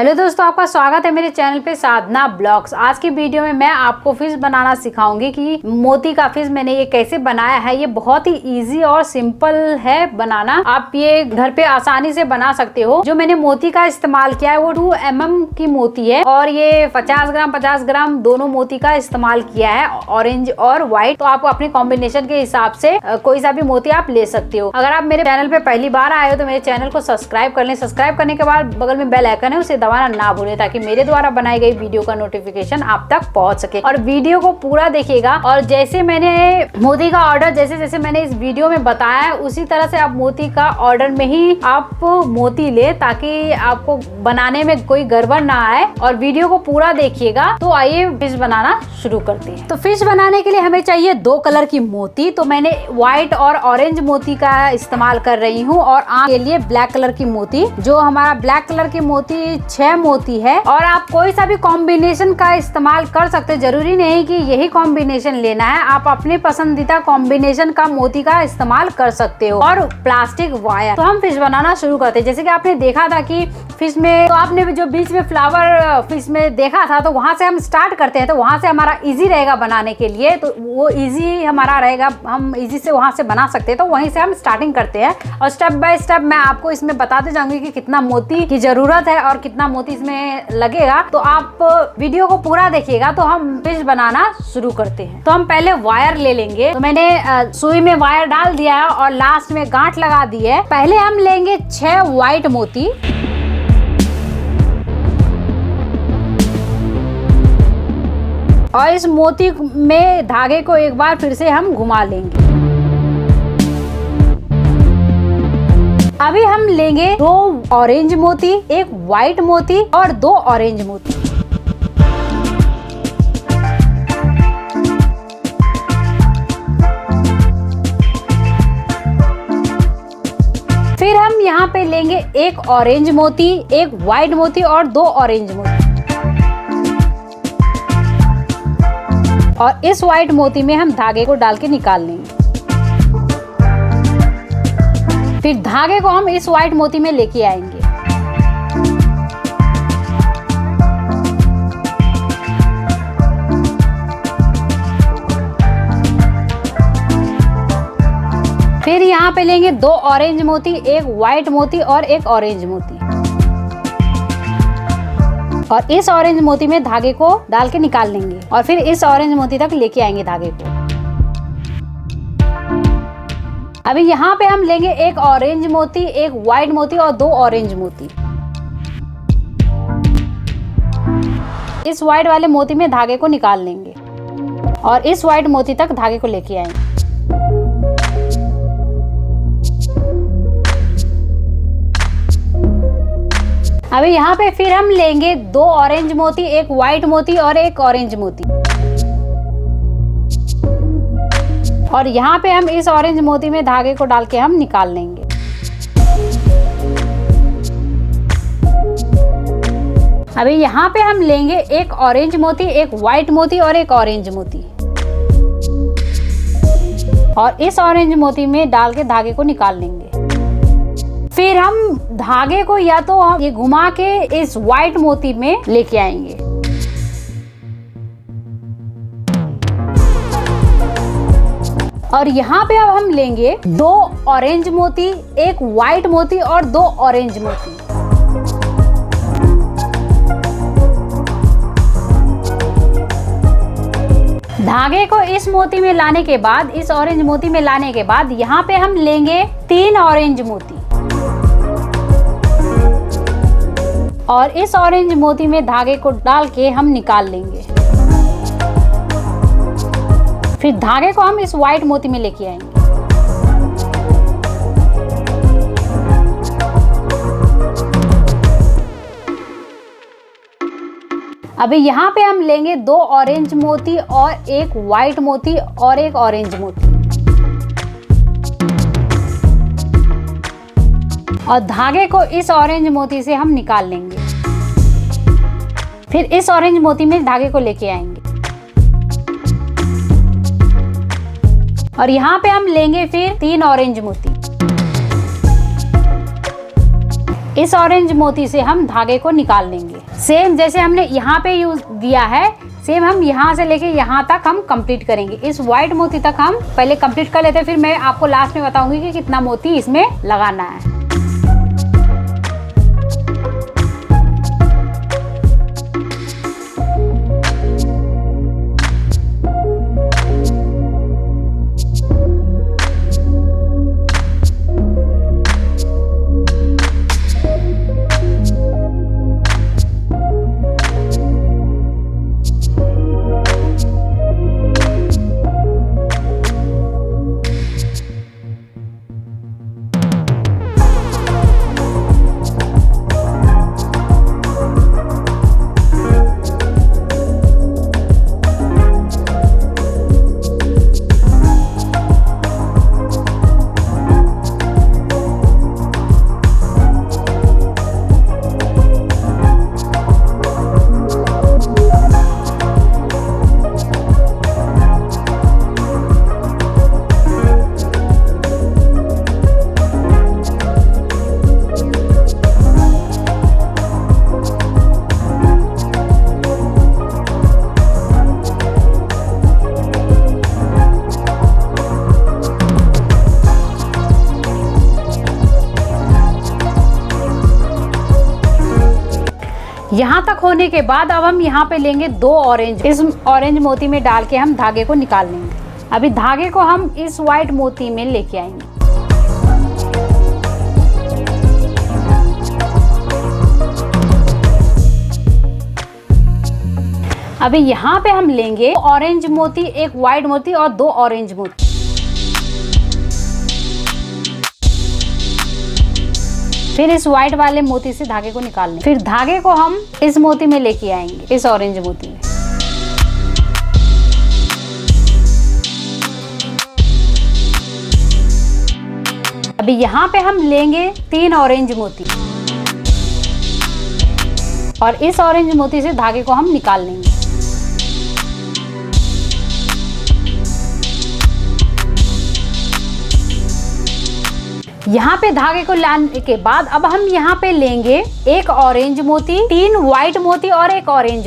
Hello दोस्तों, आपका स्वागत है मेरे चैनल पे साधना ब्लॉग्स। आज की वीडियो में मैं आपको फिश बनाना सिखाऊंगी कि मोती का फिश मैंने ये कैसे बनाया है। ये बहुत ही इजी और सिंपल है बनाना। आप ये घर पे आसानी से बना सकते हो। जो मैंने मोती का इस्तेमाल किया है वो 2 mm की मोती है और ये 50 ग्राम दोनों मोती का इस्तेमाल किया है, ऑरेंज और व्हाइट। तो आपको अपने कॉम्बिनेशन के हिसाब से कोई सा भी मोती आप ले सकते हो। अगर आप मेरे चैनल पे पहली बार आए हो तो मेरे चैनल को सब्सक्राइब कर लें। सब्सक्राइब करने के बाद बगल में बेल आइकन है, उसे दबाना ना भूलें ताकि मेरे द्वारा बनाई गई वीडियो का नोटिफिकेशन आप तक पहुंच सके। और वीडियो को पूरा देखिएगा। और जैसे मैंने मोती का ऑर्डर जैसे मैंने इस वीडियो में बताया है उसी तरह से आप मोती का ऑर्डर में ही आप मोती ले, ताकि आपको बनाने में कोई गड़बड़ ना आए। और वीडियो को पूरा देखिएगा। तो आइए फिश बनाना शुरू करते हैं। तो फिश बनाने के लिए हमें चाहिए 2 कलर की मोती। तो मैंने व्हाइट और ऑरेंज मोती का इस्तेमाल कर रही हूँ और आंख के लिए ब्लैक कलर की मोती। जो हमारा ब्लैक कलर की मोती 6 मोती है। और आप कोई सा भी कॉम्बिनेशन का इस्तेमाल कर सकते हैं। जरूरी नहीं कि यही कॉम्बिनेशन लेना है, आप अपने पसंदीदा कॉम्बिनेशन का मोती का इस्तेमाल कर सकते हो। और प्लास्टिक वायर। तो हम फिश बनाना शुरू करते हैं। जैसे कि आपने देखा था कि फिश में, तो आपने जो बीच में फ्लावर फिश में देखा था, तो वहां से हम स्टार्ट करते हैं। तो वहां से हमारा इजी रहेगा बनाने के लिए। तो वो इजी हमारा रहेगा, हम इजी से वहां से बना सकते हैं। तो वहीं से हम स्टार्टिंग करते हैं और स्टेप बाय स्टेप मैं आपको इसमें बताते जाऊंगी कि कितना मोती की जरूरत है और कितना मोती इसमें लगेगा। तो आप वीडियो को पूरा देखिएगा। तो हम फिश बनाना शुरू करते हैं। तो हम पहले वायर ले लेंगे। तो मैंने सुई में वायर डाल दिया है और लास्ट में गांठ लगा दी है। पहले हम लेंगे 6 व्हाइट मोती। और इस मोती में धागे को एक बार फिर से हम घुमा लेंगे। अभी हम लेंगे 2 ऑरेंज मोती, 1 व्हाइट मोती और 2 ऑरेंज मोती। फिर हम यहाँ पे लेंगे 1 ऑरेंज मोती, 1 व्हाइट मोती और 2 ऑरेंज मोती। और इस व्हाइट मोती में हम धागे को डाल के निकाल लेंगे। फिर धागे को हम इस व्हाइट मोती में लेके आएंगे। फिर यहाँ पे लेंगे 2 ऑरेंज मोती, 1 व्हाइट मोती और 1 ऑरेंज मोती। और इस ऑरेंज मोती में धागे को डाल के निकाल लेंगे। और फिर इस ऑरेंज मोती तक लेके आएंगे धागे को। अभी यहाँ पे हम लेंगे 1 ऑरेंज मोती, 1 व्हाइट मोती और 2 ऑरेंज मोती। इस व्हाइट वाले मोती में धागे को निकाल लेंगे और इस व्हाइट मोती तक धागे को लेके आएंगे। अभी यहाँ पे फिर हम लेंगे 2 ऑरेंज मोती, 1 व्हाइट मोती और 1 ऑरेंज मोती। और यहाँ पे हम इस ऑरेंज मोती में धागे को डाल के हम निकाल लेंगे। अभी यहाँ पे हम लेंगे 1 ऑरेंज मोती, 1 व्हाइट मोती और 1 ऑरेंज मोती। और इस ऑरेंज मोती में डाल के धागे को निकाल लेंगे। फिर हम धागे को या तो हम ये घुमा के इस व्हाइट मोती में लेके आएंगे। और यहाँ पे अब हम लेंगे 2 ऑरेंज मोती, 1 व्हाइट मोती और 2 ऑरेंज मोती। धागे को इस मोती में लाने के बाद, इस ऑरेंज मोती में लाने के बाद यहाँ पे हम लेंगे 3 ऑरेंज मोती। और इस ऑरेंज मोती में धागे को डाल के हम निकाल लेंगे। फिर धागे को हम इस व्हाइट मोती में लेके आएंगे। अभी यहाँ पे हम लेंगे 2 ऑरेंज मोती और 1 व्हाइट मोती और 1 ऑरेंज मोती। और धागे को इस ऑरेंज मोती से हम निकाल लेंगे। फिर इस ऑरेंज मोती में धागे को लेके आएंगे। और यहाँ पे हम लेंगे फिर 3 ऑरेंज मोती, इस ऑरेंज मोती से हम धागे को निकाल लेंगे। सेम जैसे हमने यहाँ पे यूज दिया है, सेम हम यहाँ से लेके यहाँ तक हम कंप्लीट करेंगे। इस व्हाइट मोती तक हम पहले कंप्लीट कर लेते हैं, फिर मैं आपको लास्ट में बताऊंगी कि कितना मोती इसमें लगाना है। यहाँ तक होने के बाद अब हम यहाँ पे लेंगे 2 ऑरेंज। इस ऑरेंज मोती में डाल के हम धागे को निकाल लेंगे। अभी धागे को हम इस व्हाइट मोती में लेके आएंगे। अभी यहाँ पे हम लेंगे ऑरेंज मोती, एक व्हाइट मोती और 2 ऑरेंज मोती। फिर इस व्हाइट वाले मोती से धागे को निकाल लेंगे। फिर धागे को हम इस मोती में लेके आएंगे, इस ऑरेंज मोती में। अभी यहाँ पे हम लेंगे 3 ऑरेंज मोती और इस ऑरेंज मोती से धागे को हम निकाल लेंगे। यहाँ पे धागे को लाने के बाद अब हम यहाँ पे लेंगे एक ऑरेंज मोती, 3 व्हाइट मोती और एक ऑरेंज।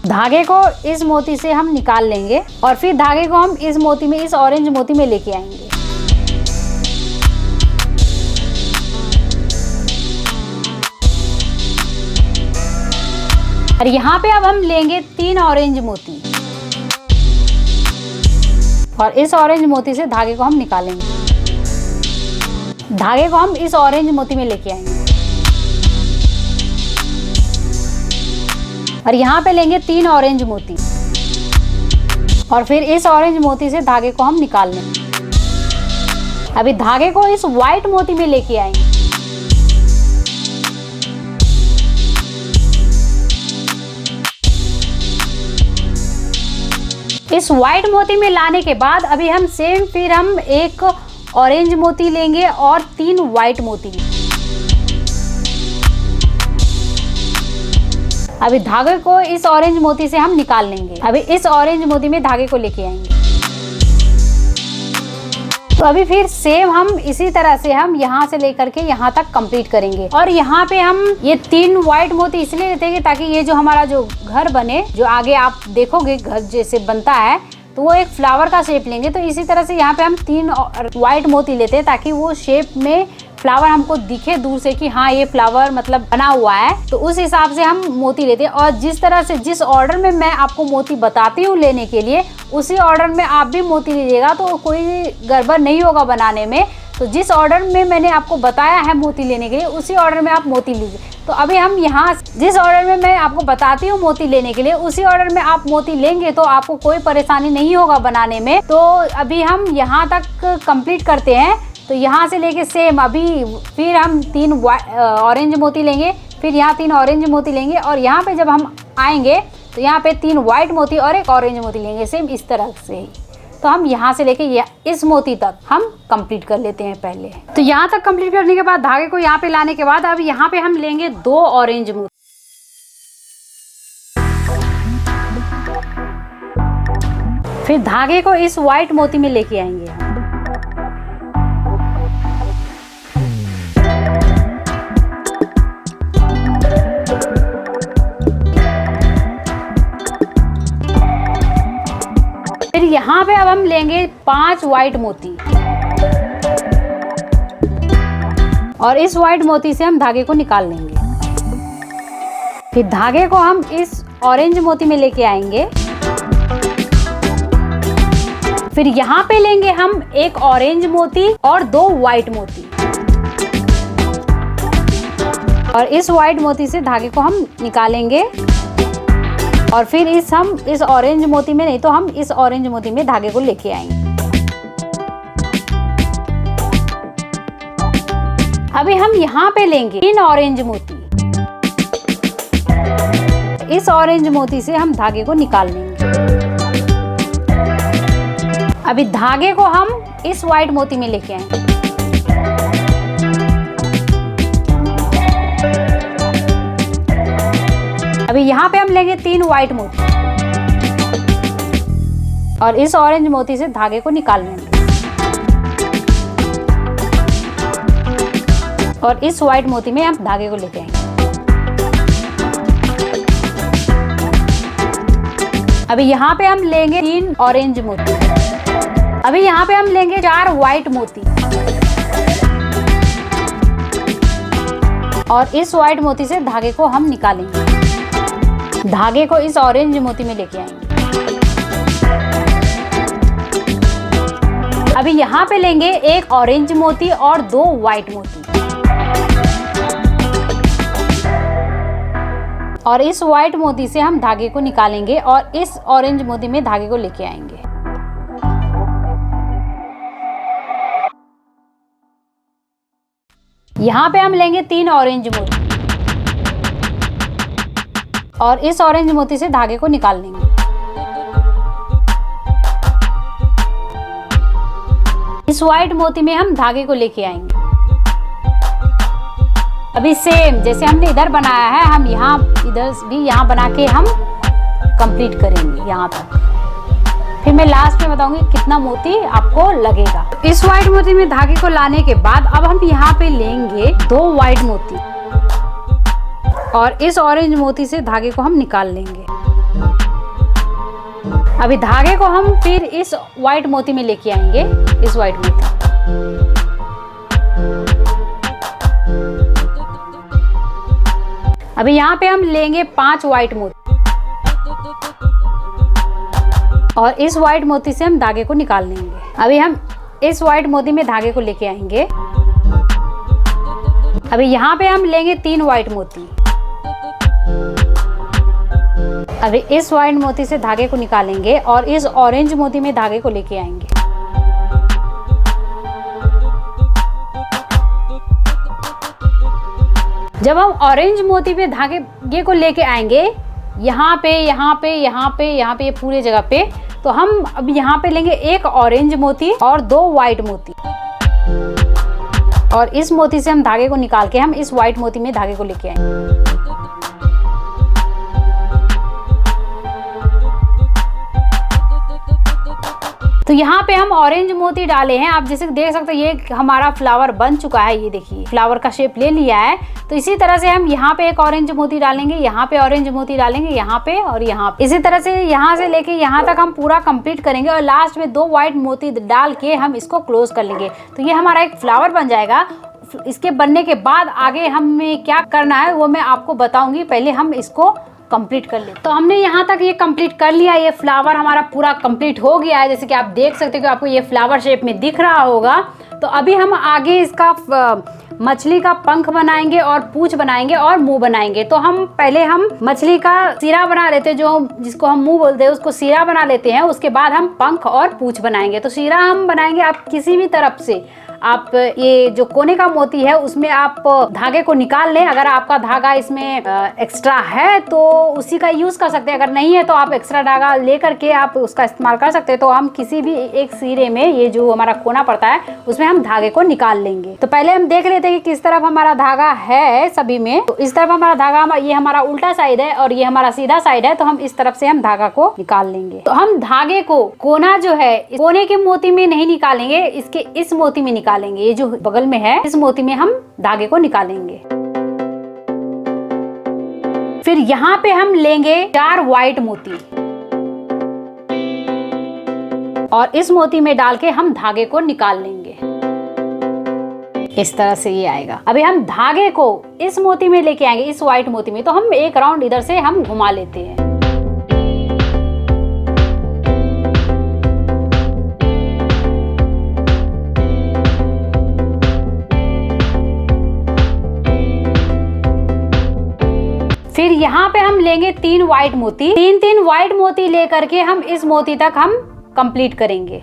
धागे को इस मोती से हम निकाल लेंगे और फिर धागे को हम इस मोती में, इस ऑरेंज मोती में लेके आएंगे। और यहाँ पे अब हम लेंगे 3 ऑरेंज मोती और इस ऑरेंज मोती से धागे को हम निकालेंगे। धागे को हम इस ऑरेंज मोती में लेके आएंगे और यहाँ पे लेंगे 3 ऑरेंज मोती और फिर इस ऑरेंज मोती से धागे को हम निकाल लेंगे। अभी धागे को इस व्हाइट मोती में लेके आएंगे। इस व्हाइट मोती में लाने के बाद अभी हम सेम फिर हम एक ऑरेंज मोती लेंगे और 3 व्हाइट मोती। अभी धागे को इस ऑरेंज मोती से हम निकाल लेंगे। अभी इस ऑरेंज मोती में धागे को लेके आएंगे। तो अभी फिर सेम हम इसी तरह से हम यहाँ से लेकर के यहाँ तक कंप्लीट करेंगे। और यहाँ पे हम ये 3 व्हाइट मोती इसलिए लेते हैं ताकि ये जो हमारा जो घर बने, जो आगे आप देखोगे घर जैसे बनता है, तो वो एक फ्लावर का शेप लेंगे। तो इसी तरह से यहाँ पे हम 3 व्हाइट मोती लेते हैं ताकि वो शेप में फ्लावर हमको दिखे दूर से कि हाँ ये फ्लावर मतलब बना हुआ है। तो उस हिसाब से हम मोती लेते हैं। और जिस तरह से जिस ऑर्डर में मैं आपको मोती बताती हूँ लेने के लिए, उसी ऑर्डर में आप भी मोती लीजिएगा तो कोई गड़बड़ नहीं होगा बनाने में। तो जिस ऑर्डर में मैंने आपको बताया है मोती लेने के लिए, उसी ऑर्डर में आप मोती लीजिए। तो अभी हम यहाँ जिस ऑर्डर में मैं आपको बताती हूँ मोती लेने के लिए, उसी ऑर्डर में आप मोती लेंगे तो आपको कोई परेशानी नहीं होगा बनाने में। तो अभी हम यहाँ तक कंप्लीट करते हैं। तो यहाँ से लेके सेम अभी फिर हम 3 ऑरेंज मोती लेंगे, फिर यहाँ 3 ऑरेंज मोती लेंगे और यहाँ पे जब हम आएंगे तो यहाँ पे 3 व्हाइट मोती और एक ऑरेंज मोती लेंगे, सेम इस तरह से ही। तो हम यहाँ से लेके इस मोती तक हम कंप्लीट कर लेते हैं पहले। तो यहाँ तक कंप्लीट करने के बाद धागे को यहाँ पे लाने के बाद अब यहाँ पे हम लेंगे 2 ऑरेंज मोती। फिर धागे को इस व्हाइट मोती में लेके आएंगे यहाँ पे अब हम लेंगे 5 व्हाइट मोती और इस व्हाइट मोती से हम धागे को निकाल लेंगे। फिर धागे को हम इस ऑरेंज मोती में लेके आएंगे। फिर यहाँ पे लेंगे हम एक ऑरेंज मोती और 2 व्हाइट मोती और इस व्हाइट मोती से धागे को हम निकालेंगे और फिर इस ऑरेंज मोती में, नहीं तो हम इस ऑरेंज मोती में धागे को लेके आएंगे। अभी हम यहाँ पे लेंगे 3 ऑरेंज मोती। इस ऑरेंज मोती से हम धागे को निकाल लेंगे। अभी धागे को हम इस व्हाइट मोती में लेके आएंगे। अभी यहाँ पे हम लेंगे 3 व्हाइट मोती और इस ऑरेंज मोती से धागे को निकाल लेंगे और इस व्हाइट मोती में हम धागे को लेके आएंगे। अभी यहाँ पे हम लेंगे 3 ऑरेंज मोती। अभी यहाँ पे हम लेंगे 4 व्हाइट मोती और इस व्हाइट मोती से धागे को हम निकालेंगे। धागे को इस ऑरेंज मोती में लेके आएंगे। अभी यहाँ पे लेंगे एक ऑरेंज मोती और 2 व्हाइट मोती और इस व्हाइट मोती से हम धागे को निकालेंगे और इस ऑरेंज मोती में धागे को लेके आएंगे। यहाँ पे हम लेंगे 3 ऑरेंज मोती और इस ऑरेंज मोती से धागे को निकाल लेंगे। इस व्हाइट मोती में हम धागे को लेके आएंगे। अभी सेम जैसे हमने इधर बनाया है, हम यहाँ इधर भी यहाँ बना के हम कंप्लीट करेंगे यहाँ तक। फिर मैं लास्ट में बताऊंगी कितना मोती आपको लगेगा। इस व्हाइट मोती में धागे को लाने के बाद अब हम यहाँ पे लेंगे 2 व्हाइट मोती और इस ऑरेंज मोती से धागे को हम निकाल लेंगे। अभी धागे को हम फिर इस व्हाइट मोती में लेके आएंगे, इस व्हाइट मोती। अभी यहाँ पे हम लेंगे 5 व्हाइट मोती और इस व्हाइट मोती से हम धागे को निकाल लेंगे। अभी हम इस व्हाइट मोती में धागे को लेके आएंगे। अभी यहाँ पे हम लेंगे 3 व्हाइट मोती। अभी इस व्हाइट मोती से धागे को निकालेंगे और इस ऑरेंज मोती में धागे को लेके आएंगे। जब हम ऑरेंज मोती पे धागे को लेके आएंगे, यहाँ पे ये पूरे जगह पे, तो हम अब यहाँ पे लेंगे एक ऑरेंज मोती और 2 व्हाइट मोती और इस मोती से हम धागे को निकाल के हम इस व्हाइट मोती में धागे को लेके आएंगे। तो यहाँ पे हम ऑरेंज मोती डाले हैं। आप जैसे देख सकते हो ये हमारा फ्लावर बन चुका है। ये देखिए फ्लावर का शेप ले लिया है। तो इसी तरह से हम यहाँ पे एक ऑरेंज मोती डालेंगे, यहाँ पे ऑरेंज मोती डालेंगे, यहाँ पे और यहाँ पे। इसी तरह से यहाँ से लेके यहाँ तक हम पूरा कंप्लीट करेंगे और लास्ट में 2 व्हाइट मोती डाल के हम इसको क्लोज कर लेंगे। तो ये हमारा एक फ्लावर बन जाएगा। इसके बनने के बाद आगे हमें क्या करना है वो मैं आपको बताऊंगी। पहले हम इसको कंप्लीट कर ले। तो हमने यहाँ तक ये कंप्लीट कर लिया। ये फ्लावर हमारा पूरा कंप्लीट हो गया है, जैसे कि आप देख सकते हो कि आपको ये फ्लावर शेप में दिख रहा होगा। तो अभी हम आगे इसका मछली का पंख बनाएंगे और पूंछ बनाएंगे और मुंह बनाएंगे। तो हम पहले मछली का सिरा बना लेते हैं, जो जिसको हम मुंह बोलते हैं उसको सिरा बना लेते हैं। उसके बाद हम पंख और पूंछ बनाएंगे। तो सिरा हम बनाएंगे आप किसी भी तरफ से। आप ये जो कोने का मोती है उसमें आप धागे को निकाल लें। अगर आपका धागा इसमें एक्स्ट्रा है तो उसी का यूज कर सकते हैं, अगर नहीं है तो आप एक्स्ट्रा धागा ले करके आप उसका इस्तेमाल कर सकते हैं। तो हम किसी भी एक सिरे में ये जो हमारा कोना पड़ता है उसमें हम धागे को निकाल लेंगे। तो पहले हम देख लेते हैं कि किस तरफ हमारा धागा है सभी में। तो इस तरफ हमारा धागा, ये हमारा उल्टा साइड है और ये हमारा सीधा साइड है। तो हम इस तरफ से हम धागा को निकाल लेंगे। तो हम धागे को कोना जो है कोने के मोती में नहीं निकालेंगे, इसके इस मोती में निकालेंगे। ये जो बगल में है इस मोती में हम धागे को निकालेंगे। फिर यहाँ पे हम लेंगे 4 व्हाइट मोती और इस मोती में डाल के हम धागे को निकाल लेंगे। इस तरह से ये आएगा। अभी हम धागे को इस मोती में लेके आएंगे, इस व्हाइट मोती में। तो हम एक राउंड इधर से हम घुमा लेते हैं। फिर यहाँ पे हम लेंगे 3 व्हाइट मोती। 3 व्हाइट मोती लेकर के हम इस मोती तक हम कंप्लीट करेंगे।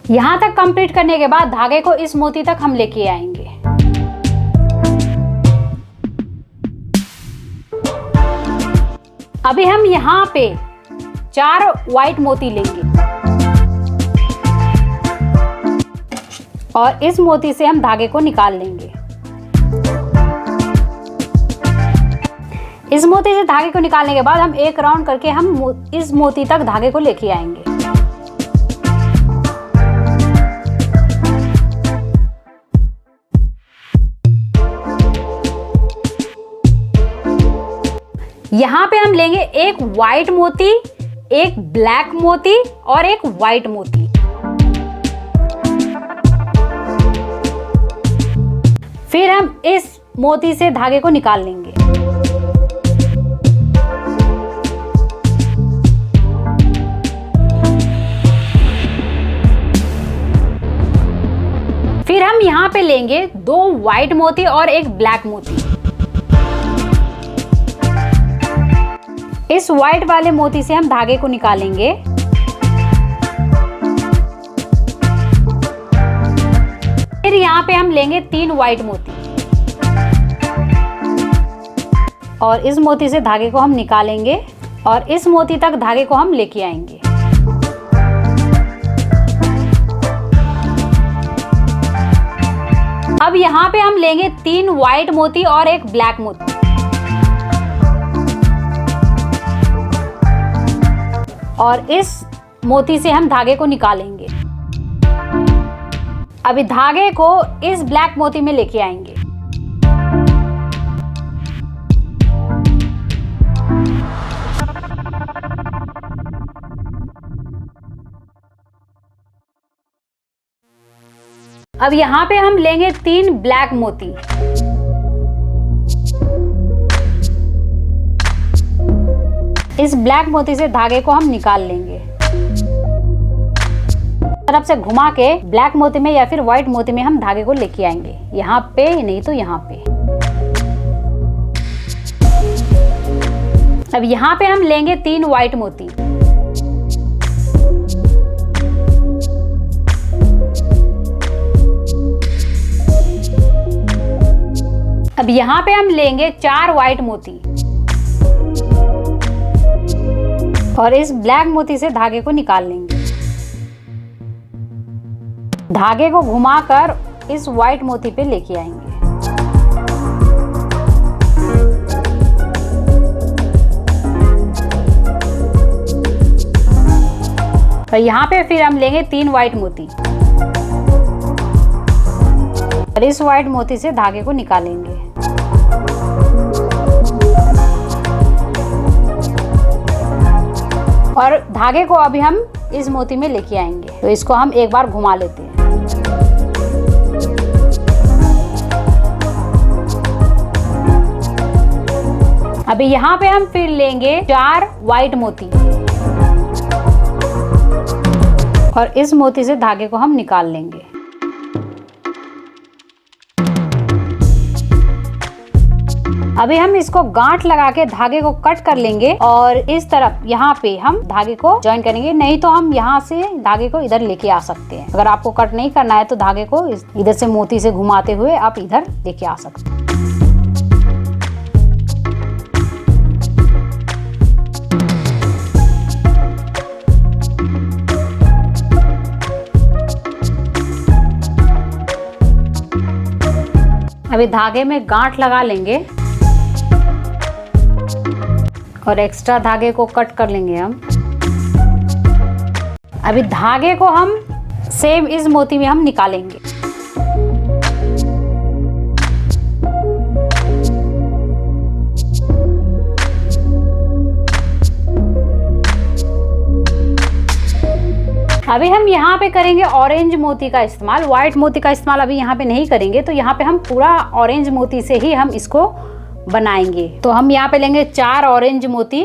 यहाँ तक कंप्लीट करने के बाद धागे को इस मोती तक हम लेके आएंगे। अभी हम यहाँ पे 4 व्हाइट मोती लेंगे और इस मोती से हम धागे को निकाल लेंगे। इस मोती से धागे को निकालने के बाद हम एक राउंड करके हम इस मोती तक धागे को लेके आएंगे। यहाँ पे हम लेंगे एक व्हाइट मोती, एक ब्लैक मोती और एक व्हाइट मोती। फिर हम इस मोती से धागे को निकाल लेंगे। फिर हम यहाँ पे लेंगे 2 व्हाइट मोती और एक ब्लैक मोती। इस व्हाइट वाले मोती से हम धागे को निकालेंगे। फिर यहाँ पे हम लेंगे 3 व्हाइट मोती और इस मोती से धागे को हम निकालेंगे और इस मोती तक धागे को हम लेके आएंगे। अब यहाँ पे हम लेंगे 3 व्हाइट मोती और एक ब्लैक मोती। और इस मोती से हम धागे को निकालेंगे। अभी धागे को इस ब्लैक मोती में लेके आएंगे। अब यहाँ पे हम लेंगे 3 ब्लैक मोती। इस ब्लैक मोती से धागे को हम निकाल लेंगे। तरफ से घुमा के ब्लैक मोती में या फिर व्हाइट मोती में हम धागे को लेके आएंगे, यहाँ पे नहीं तो यहाँ पे। अब यहाँ पे हम लेंगे 3 व्हाइट मोती। अब यहाँ पे हम लेंगे 4 व्हाइट मोती और इस ब्लैक मोती से धागे को निकाल लेंगे। धागे को घुमाकर इस व्हाइट मोती पे लेके आएंगे। और यहाँ पे फिर हम लेंगे 3 व्हाइट मोती और इस व्हाइट मोती से धागे को निकालेंगे। और धागे को अभी हम इस मोती में लेके आएंगे, तो इसको हम एक बार घुमा लेते हैं। अभी यहाँ पे हम फिर लेंगे 4 व्हाइट मोती और इस मोती से धागे को हम निकाल लेंगे। अभी हम इसको गांठ लगा के धागे को कट कर लेंगे और इस तरफ यहाँ पे हम धागे को ज्वाइन करेंगे, नहीं तो हम यहाँ से धागे को इधर लेके आ सकते हैं। अगर आपको कट नहीं करना है तो धागे को इधर से मोती से घुमाते हुए आप इधर लेके आ सकते हैं। अभी धागे में गांठ लगा लेंगे और एक्स्ट्रा धागे को कट कर लेंगे हम। अभी धागे को हम सेम इस मोती में हम निकालेंगे। अभी हम यहाँ पे करेंगे ऑरेंज मोती का इस्तेमाल, व्हाइट मोती का इस्तेमाल अभी यहाँ पे नहीं करेंगे। तो यहाँ पे हम पूरा ऑरेंज मोती से ही हम इसको बनाएंगे। तो हम यहाँ पे लेंगे 4 ऑरेंज मोती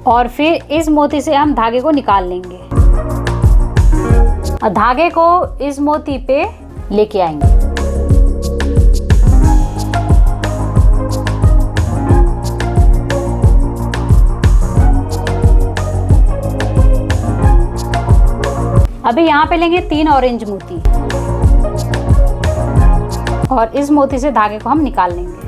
और फिर इस मोती से हम धागे को निकाल लेंगे और धागे को इस मोती पे लेके आएंगे। अभी यहाँ पे लेंगे 3 ऑरेंज मोती और इस मोती से धागे को हम निकाल लेंगे।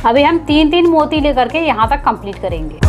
अभी हम 3-3 मोती लेकर के यहाँ तक कंप्लीट करेंगे।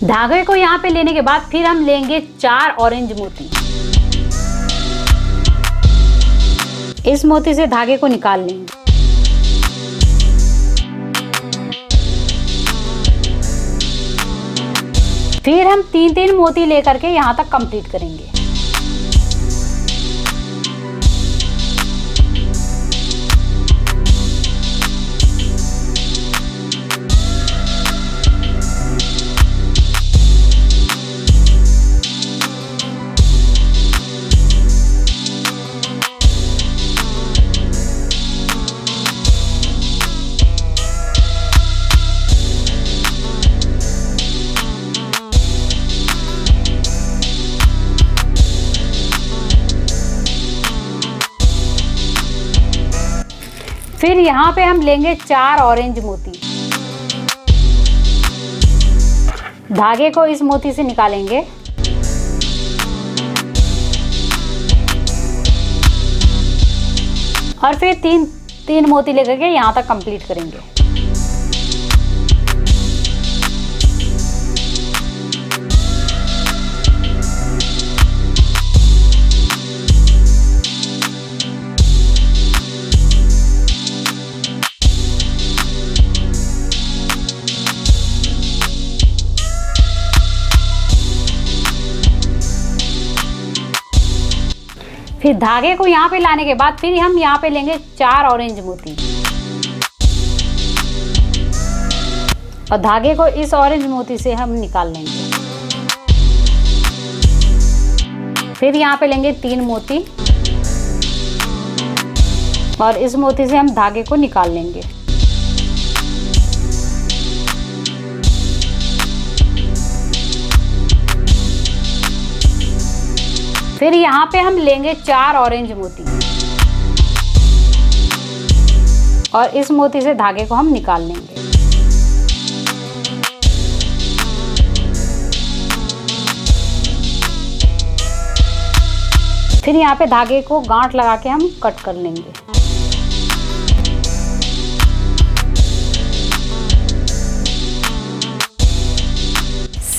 धागे को यहाँ पे लेने के बाद फिर हम लेंगे 4 ऑरेंज मोती। इस मोती से धागे को निकाल लेंगे। फिर हम 3-3 मोती लेकर के यहाँ तक कंप्लीट करेंगे। फिर यहाँ पे हम लेंगे 4 ऑरेंज मोती। धागे को इस मोती से निकालेंगे और फिर 3 मोती लेकर के यहाँ तक कंप्लीट करेंगे। फिर धागे को यहाँ पे लाने के बाद फिर हम यहाँ पे लेंगे 4 ऑरेंज मोती और धागे को इस ऑरेंज मोती से हम निकाल लेंगे। फिर यहाँ पे लेंगे 3 मोती और इस मोती से हम धागे को निकाल लेंगे। फिर यहाँ पे हम लेंगे 4 ऑरेंज मोती और इस मोती से धागे को हम निकाल लेंगे। फिर यहाँ पे धागे को गांठ लगा के हम कट कर लेंगे।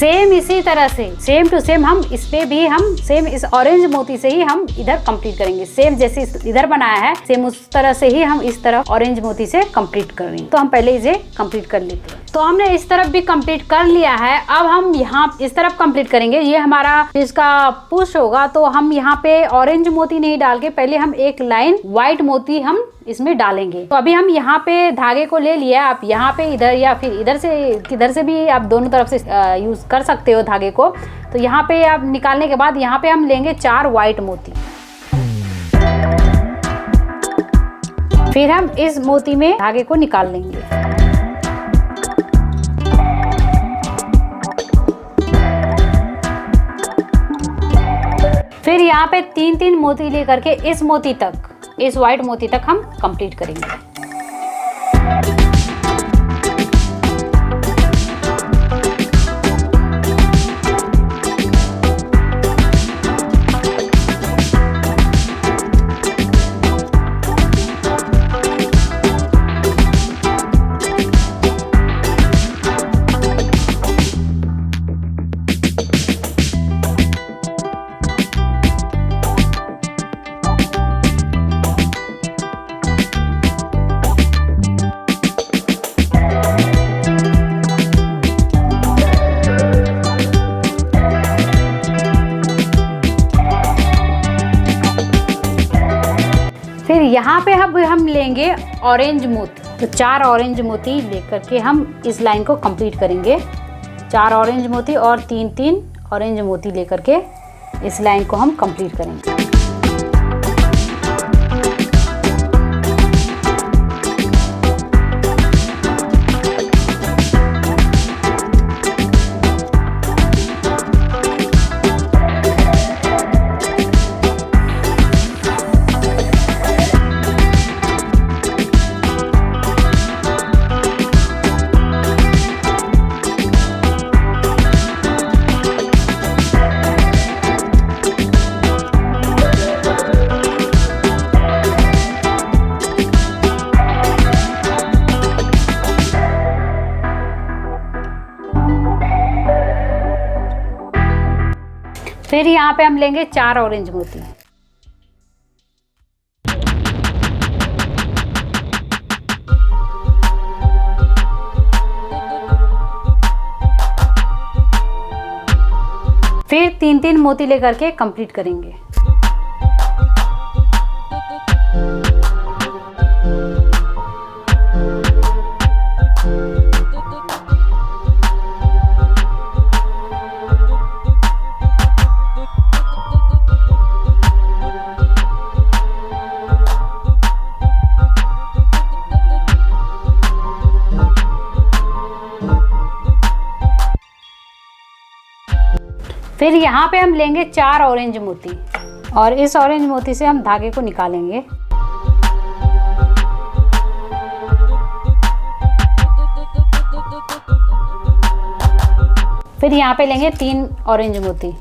सेम इसी तरह से सेम टू सेम हम इस पे भी हम सेम इस ऑरेंज मोती से ही हम इधर कंप्लीट करेंगे। सेम जैसे इधर बनाया है सेम उस तरह से ही हम इस तरफ ऑरेंज मोती से कंप्लीट कर रहे हैं। तो हम पहले इसे कंप्लीट कर लेते हैं। तो हमने इस तरफ भी कंप्लीट कर लिया है। अब हम यहाँ इस तरफ कंप्लीट करेंगे। ये हमारा इसका पुश होगा तो हम यहाँ पे ऑरेंज मोती नहीं डाल के पहले हम एक लाइन व्हाइट मोती हम इसमें डालेंगे। तो अभी हम यहाँ पे धागे को ले लिया। आप यहाँ पे इधर या फिर इधर से भी आप दोनों तरफ से यूज कर सकते हो धागे को। तो यहाँ पे आप निकालने के बाद यहाँ पे हम लेंगे 4 व्हाइट मोती। फिर हम इस मोती में धागे को निकाल लेंगे। फिर यहाँ पे 3-3 मोती लेकर के इस मोती तक, इस व्हाइट मोती तक हम कंप्लीट करेंगे। फिर यहाँ पे हम लेंगे ऑरेंज मोती। तो 4 ऑरेंज मोती लेकर के हम इस लाइन को कंप्लीट करेंगे। 4 ऑरेंज मोती और 3-3 ऑरेंज मोती लेकर के इस लाइन को हम कंप्लीट करेंगे। फिर यहाँ पे हम लेंगे 4 ऑरेंज मोती। फिर 3-3 मोती लेकर के कंप्लीट करेंगे। फिर यहाँ पे हम लेंगे 4 ऑरेंज मोती और इस ऑरेंज मोती से हम धागे को निकालेंगे। फिर यहाँ पे लेंगे 3 ऑरेंज मोती।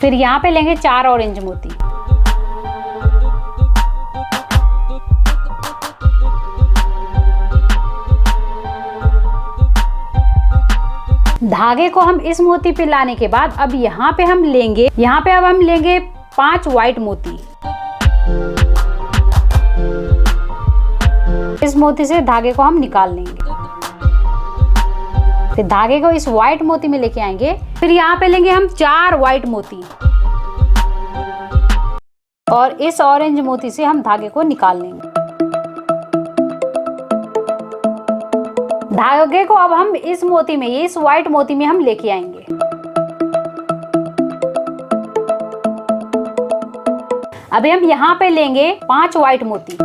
फिर यहाँ पे लेंगे 4 ऑरेंज मोती। धागे को हम इस मोती पे लाने के बाद अब यहाँ पे हम लेंगे 5 व्हाइट मोती। इस मोती से धागे को हम निकाल लेंगे। फिर धागे को इस व्हाइट मोती में लेके आएंगे। फिर यहाँ पे लेंगे हम 4 व्हाइट मोती और इस ऑरेंज मोती से हम धागे को निकाल लेंगे। धागे को अब हम इस मोती में, इस व्हाइट मोती में हम लेके आएंगे। अभी हम यहाँ पे लेंगे 5 व्हाइट मोती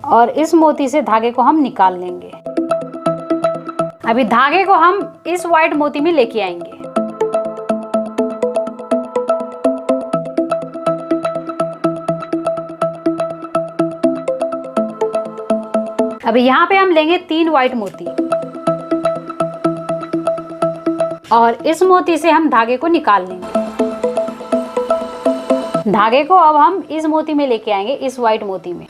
और इस मोती से धागे को हम निकाल लेंगे। अभी धागे को हम इस व्हाइट मोती में लेके आएंगे। अभी यहाँ पे हम लेंगे 3 व्हाइट मोती और इस मोती से हम धागे को निकाल लेंगे। धागे को अब हम इस मोती में लेके आएंगे, इस व्हाइट मोती में।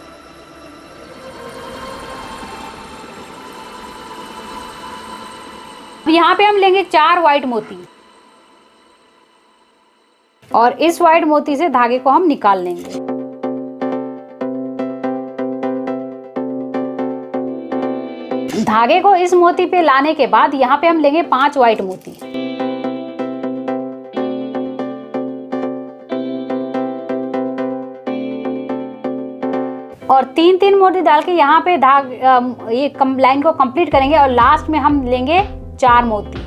यहाँ पे हम लेंगे 4 व्हाइट मोती और इस व्हाइट मोती से धागे को हम निकाल लेंगे। धागे को इस मोती पे लाने के बाद यहाँ पे हम लेंगे 5 व्हाइट मोती और 3-3 मोती डाल के यहाँ पे ये लाइन को कंप्लीट करेंगे और लास्ट में हम लेंगे 4 मोती।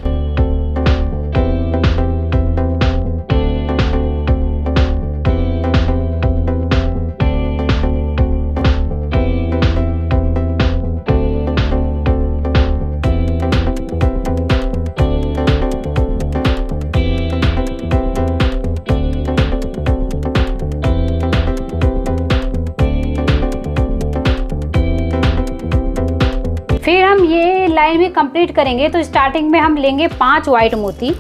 फिर हम ये लाइन भी कंप्लीट करेंगे तो स्टार्टिंग में हम लेंगे 5 व्हाइट मोती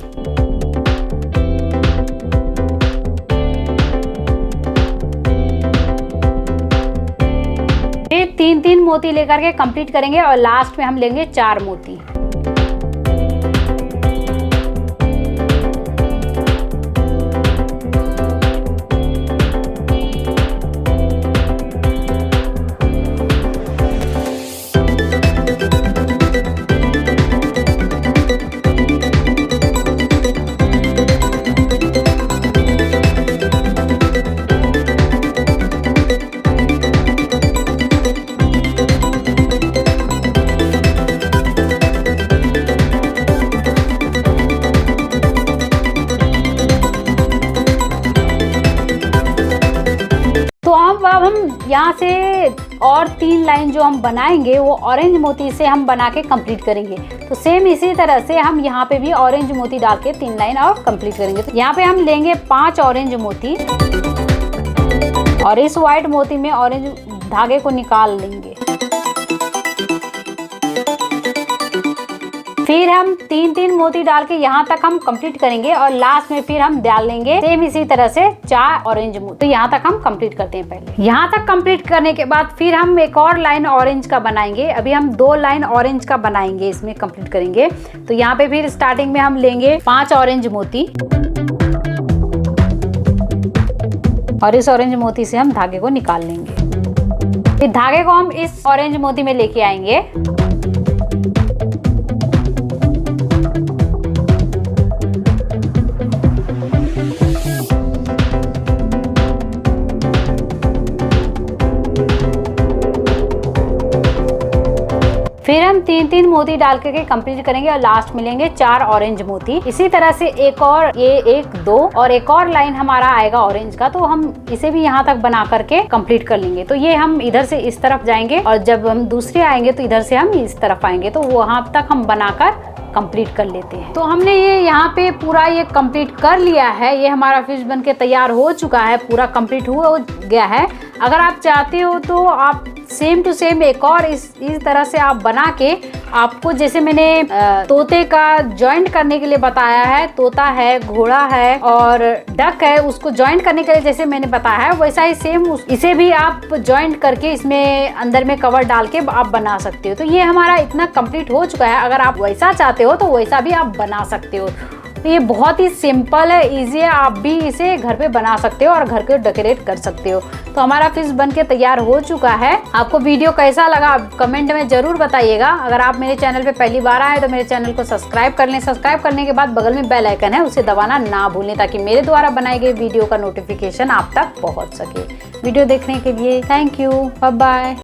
फिर 3-3 मोती लेकर के कंप्लीट करेंगे और लास्ट में हम लेंगे 4 मोती। तो अब हम यहाँ से और 3 लाइन जो हम बनाएंगे वो ऑरेंज मोती से हम बना के कंप्लीट करेंगे। तो सेम इसी तरह से हम यहाँ पे भी ऑरेंज मोती डाल के 3 लाइन और कंप्लीट करेंगे। तो यहाँ पे हम लेंगे 5 ऑरेंज मोती और इस व्हाइट मोती में ऑरेंज धागे को निकाल लेंगे। फिर हम 3-3 मोती डाल के यहाँ तक हम कंप्लीट करेंगे और लास्ट में फिर हम डाल लेंगे सेम इसी तरह से 4 ऑरेंज मोती। तो यहाँ तक हम कंप्लीट करते हैं। पहले यहाँ तक कंप्लीट करने के बाद फिर हम एक और लाइन ऑरेंज का बनाएंगे। अभी हम 2 लाइन ऑरेंज का बनाएंगे, इसमें कंप्लीट करेंगे। तो यहाँ पे फिर स्टार्टिंग में हम लेंगे 5 ऑरेंज मोती और इस ऑरेंज मोती से हम धागे को निकाल लेंगे। फिर धागे को हम इस ऑरेंज मोती में लेके आएंगे फिर हम 3-3 मोती डाल करके कंप्लीट करेंगे और लास्ट मिलेंगे 4 ऑरेंज मोती। इसी तरह से एक और ये 1-2 और एक और लाइन हमारा आएगा ऑरेंज का, तो हम इसे भी यहाँ तक बना करके कंप्लीट कर लेंगे। तो ये हम इधर से इस तरफ जाएंगे और जब हम दूसरे आएंगे तो इधर से हम इस तरफ आएंगे, तो वहां तक हम बनाकर कंप्लीट कर लेते हैं। तो हमने ये यहाँ पे पूरा ये कंप्लीट कर लिया है। ये हमारा फिश बन के तैयार हो चुका है, पूरा कंप्लीट हो गया है। अगर आप चाहते हो तो आप सेम टू सेम एक और इस तरह से आप बना के, आपको जैसे मैंने तोते का जॉइंट करने के लिए बताया है, तोता है, घोड़ा है और डक है, उसको जॉइंट करने के लिए जैसे मैंने बताया है वैसा ही सेम इसे भी आप जॉइंट करके इसमें अंदर में कवर डाल के आप बना सकते हो। तो ये हमारा इतना कंप्लीट हो चुका है। अगर आप वैसा चाहते हो तो वैसा भी आप बना सकते हो। तो ये बहुत ही सिंपल है, इजी है, आप भी इसे घर पे बना सकते हो और घर को डेकोरेट कर सकते हो। तो हमारा फिश बन के तैयार हो चुका है। आपको वीडियो कैसा लगा कमेंट में जरूर बताइएगा। अगर आप मेरे चैनल पे पहली बार आए तो मेरे चैनल को सब्सक्राइब कर लें। सब्सक्राइब करने के बाद बगल में बेल आइकन है, उसे दबाना ना भूलें ताकि मेरे द्वारा बनाई गई वीडियो का नोटिफिकेशन आप तक पहुँच सके। वीडियो देखने के लिए थैंक यू, बाय बाय।